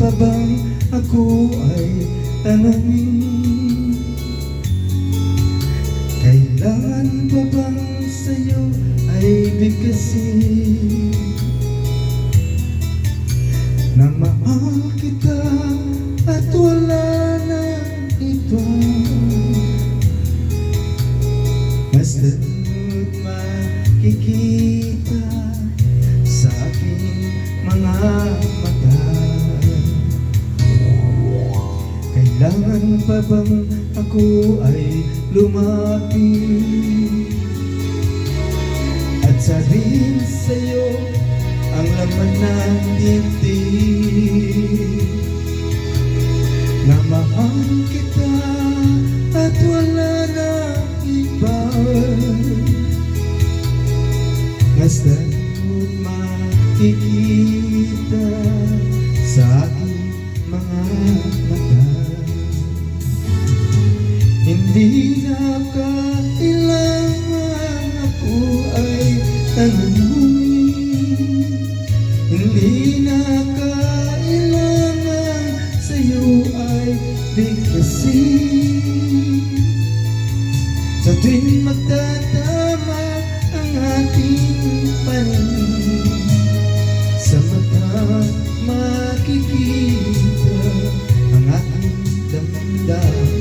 pa bang ako ay tanungin? Kailangan pa bang sa'yo ay bigkasin na mahal kita at wala na iba? Mas lalo't makikita sa aking mga mata. Kailangan pa bang ako ay lumapit at sabihin sa'yo ang laman ng dibdib na mahal kita at wala na iba? Mas lalo't makikita sa aking mga mata. Hindi na kailangan ako ay tanungin, hindi na kailangan sa'yo ay bigkasin. Sa tuwing magtatama ang ating paningin, sa mata makikita ang ating damdamin.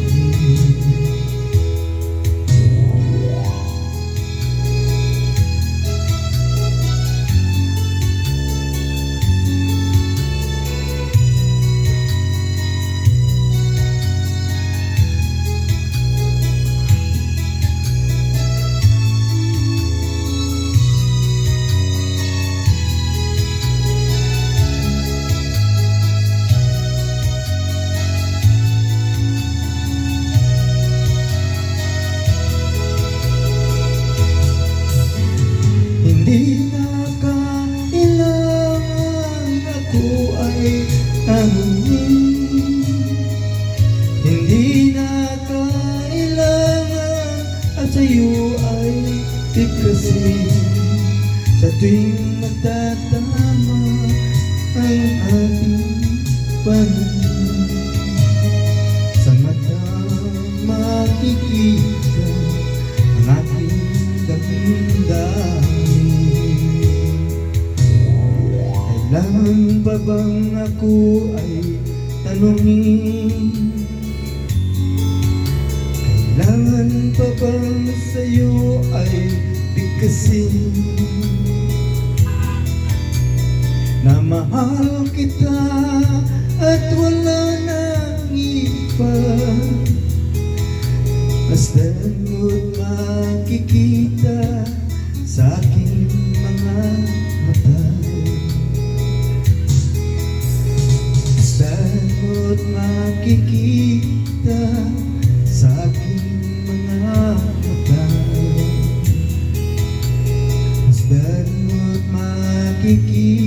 Hindi na kailangan ako ay tanungin, hindi na kailangan at sa'yo ay bigkasin. Sa tuwing magtatama ang ating paningin, sa mata makikita ang ating damdamin. Kailangan pa bang ako ay tanungin? Kailangan pa bang sa'yo ay bigkasin na mahal kita at wala nang iba? Basta mo't makikita sa aking mga mata. Basta't makikita sa aking mga mata. Basta't makikita